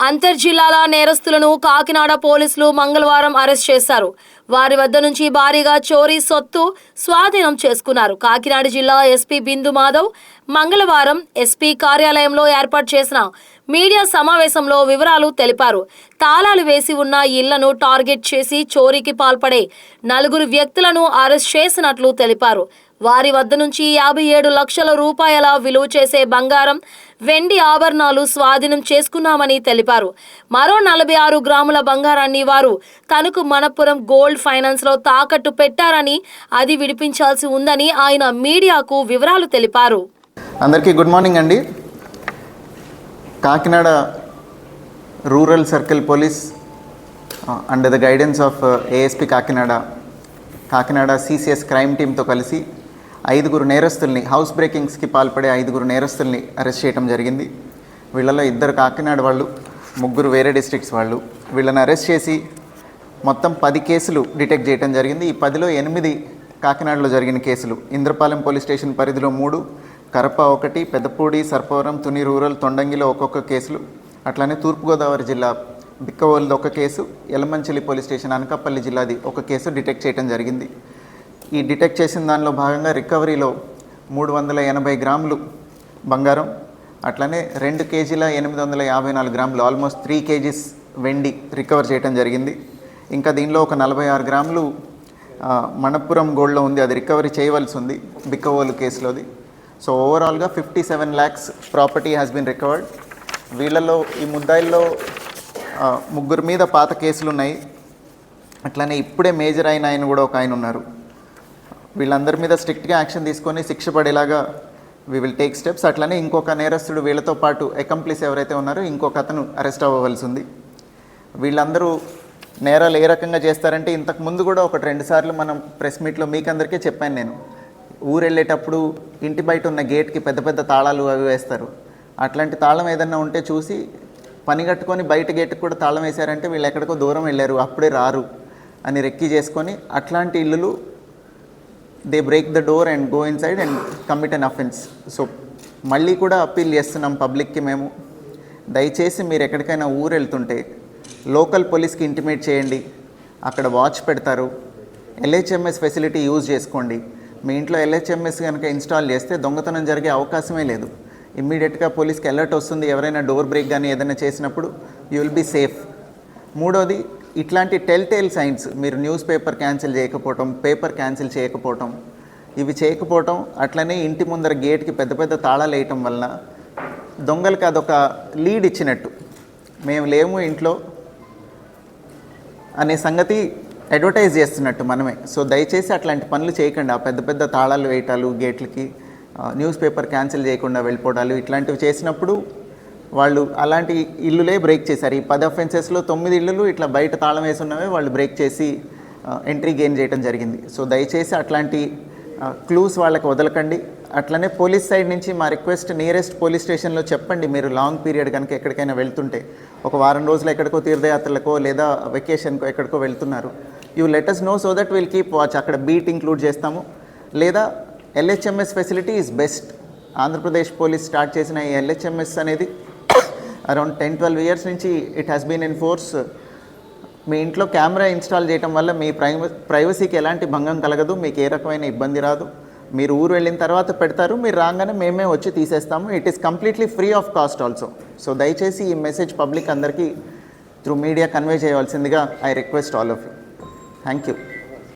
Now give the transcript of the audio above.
అంతర్జిల్లాల నేరస్తులను కాకినాడ పోలీసులు మంగళవారం అరెస్ట్ చేశారు. వారి వద్ద నుంచి భారీగా చోరీ సొత్తు స్వాధీనం చేసుకున్నారు. కాకినాడ జిల్లా ఎస్పీ బిందు మాధవ్ మంగళవారం ఎస్పీ కార్యాలయంలో ఏర్పాటు చేసిన మీడియా సమావేశంలో వివరాలు తెలిపారు. తాళాలు వేసి ఉన్న ఇళ్లను టార్గెట్ చేసి చోరీకి పాల్పడే 4 వ్యక్తులను అరెస్ట్ చేసినట్లు తెలిపారు. వారి వద్ద నుంచి 57 లక్షల రూపాయల విలువ చేసే బంగారం, వెండి ఆభరణాలు స్వాధీనం చేసుకున్నామని తెలిపారు. మరో 46 గ్రాముల బంగారాన్ని వారు తణుకు మనపురం గోల్డ్ ఫైనాన్స్ లో తాకట్టు పెట్టారని, అది విడిపించాల్సి ఉందని ఆయన మీడియాకు వివరాలు తెలిపారు. అందరికీ గుడ్ మార్నింగ్ అండి. Kakinada rural circle police under the guidance of ASP Kakinada CCS crime టీమ్తో కలిసి 5 నేరస్తుల్ని, హౌస్ బ్రేకింగ్స్కి పాల్పడే 5 నేరస్తుల్ని అరెస్ట్ చేయడం జరిగింది. వీళ్ళలో 2 కాకినాడ వాళ్ళు, 3 వేరే డిస్ట్రిక్ట్స్ వాళ్ళు. వీళ్ళని అరెస్ట్ చేసి మొత్తం 10 కేసులు డిటెక్ట్ చేయడం జరిగింది. ఈ 10లో 8 కాకినాడలో జరిగిన కేసులు. ఇంద్రపాలెం పోలీస్ స్టేషన్ పరిధిలో 3, కరప 1, పెద్దపూడి, సర్పవరం, తుని రూరల్, తొండంగిలో ఒక్కొక్క కేసులు. అట్లానే తూర్పుగోదావరి జిల్లా బిక్కవోలుది 1 కేసు, యలమంచిలి పోలీస్ స్టేషన్ అనకాపల్లి జిల్లాది 1 కేసు డిటెక్ట్ చేయడం జరిగింది. ఈ డిటెక్ట్ చేసిన దానిలో భాగంగా రికవరీలో 380 గ్రాములు బంగారం, అట్లనే 2 కేజీల 854 గ్రాములు, ఆల్మోస్ట్ 3 కేజీస్ వెండి రికవర్ చేయడం జరిగింది. ఇంకా దీనిలో ఒక 46 గ్రాములు మనపురం గోల్డ్లో ఉంది, అది రికవరీ చేయవలసి ఉంది బిక్కవోలు కేసులోది. సో ఓవరాల్గా 57 lakhs property has been recovered. వీళ్ళలో ఈ ముద్దాయిల్లో 3 మీద పాత కేసులు ఉన్నాయి. అట్లనే ఇప్పుడే మేజర్ అయిన ఆయన కూడా ఒక ఆయన ఉన్నారు. వీళ్ళందరి మీద స్ట్రిక్ట్గా యాక్షన్ తీసుకొని శిక్ష పడేలాగా వీ విల్ టేక్ స్టెప్స్. అట్లనే ఇంకొక నేరస్తుడు వీళ్ళతో పాటు అకంప్లిస్ ఎవరైతే ఉన్నారో ఇంకొక అతను అరెస్ట్ అవ్వవలసి ఉంది. వీళ్ళందరూ నేరాలు ఏ రకంగా చేస్తారంటే, ఇంతకు ముందు కూడా 1-2 సార్లు మనం ప్రెస్ మీట్లో మీకు అందరికీ చెప్పాను. నేను ఊరు వెళ్ళేటప్పుడు ఇంటి బయట ఉన్న గేట్కి పెద్ద తాళాలు అవి వేస్తారు. అట్లాంటి తాళం ఏదన్నా ఉంటే చూసి పని కట్టుకొని బయట గేట్కి కూడా తాళం వేశారంటే వీళ్ళు ఎక్కడికో దూరం వెళ్ళారు, అప్పుడే రారు అని రెక్కి చేసుకొని అట్లాంటి ఇల్లులు they break the door and go in side and commit an offence. So మళ్ళీ కూడా అప్పీల్ చేస్తున్నాం పబ్లిక్కి మేము, దయచేసి మీరు ఎక్కడికైనా ఊరు వెళ్తుంటే లోకల్ పోలీస్కి ఇంటిమేట్ చేయండి, అక్కడ వాచ్ పెడతారు. ఎల్హెచ్ఎంఎస్ ఫెసిలిటీ యూజ్ చేసుకోండి. మీ ఇంట్లో ఎల్హెచ్ఎంఎస్ కనుక ఇన్స్టాల్ చేస్తే దొంగతనం జరిగే అవకాశమే లేదు. ఇమ్మీడియట్గా పోలీస్కి అలర్ట్ వస్తుంది. ఎవరైనా డోర్ బ్రేక్ కానీ ఏదైనా చేసినప్పుడు యూ విల్ బీ సేఫ్. 3వది, ఇట్లాంటి టెల్ సైన్స్, మీరు న్యూస్ పేపర్ క్యాన్సిల్ చేయకపోవటం, పేపర్ క్యాన్సిల్ చేయకపోవటం, ఇవి చేయకపోవటం, అట్లనే ఇంటి ముందర గేట్కి పెద్ద తాళాలు వేయటం వలన దొంగలకి అదొక లీడ్ ఇచ్చినట్టు, మేము లేము ఇంట్లో అనే సంగతి అడ్వర్టైజ్ చేస్తున్నట్టు మనమే. సో దయచేసి అట్లాంటి పనులు చేయకండి. ఆ పెద్ద తాళాలు వేయటాలు గేట్లకి, న్యూస్ పేపర్ క్యాన్సిల్ చేయకుండా వెళ్ళిపోవడాలు, ఇట్లాంటివి చేసినప్పుడు వాళ్ళు అలాంటి ఇల్లులే బ్రేక్ చేశారు. ఈ 10 అఫెన్సెస్లో 9 ఇల్లులు ఇట్లా బయట తాళం వేసి ఉన్నవే వాళ్ళు బ్రేక్ చేసి ఎంట్రీ గెయిన్ చేయడం జరిగింది. సో దయచేసి అట్లాంటి క్లూస్ వాళ్ళకి వదలకండి. అట్లనే పోలీస్ సైడ్ నుంచి మా రిక్వెస్ట్, నియరెస్ట్ పోలీస్ స్టేషన్లో చెప్పండి. మీరు లాంగ్ పీరియడ్ కనుక ఎక్కడికైనా వెళ్తుంటే, ఒక వారం రోజులు ఎక్కడికో తీర్థయాత్రలకో లేదా వెకేషన్కో ఎక్కడికో వెళ్తున్నారు, you let us know so that we'll keep watch. అక్కడ బీట్ ఇంక్లూడ్ చేస్తాము. లేదా LHMS facility is best. Andhra Pradesh police start చేసిన ఈ ఎల్హెచ్ఎంఎస్ అనేది అరౌండ్ 10-12 years నుంచి it has been in force. మీ ఇంట్లో కెమెరా ఇన్స్టాల్ చేయడం వల్ల మీ ప్రైవసీకి ఎలాంటి భంగం కలగదు, మీకు ఏ రకమైన ఇబ్బంది రాదు. మీరు ఊరు వెళ్ళిన తర్వాత పెడతారు, మీరు రాగానే మేమే వచ్చి తీసేస్తాము. It is completely free of cost also. So దయచేసి ఈ మెసేజ్ పబ్లిక్ అందరికీ త్రూ మీడియా కన్వే చేయవలసిందిగా I request all of you. Thank you.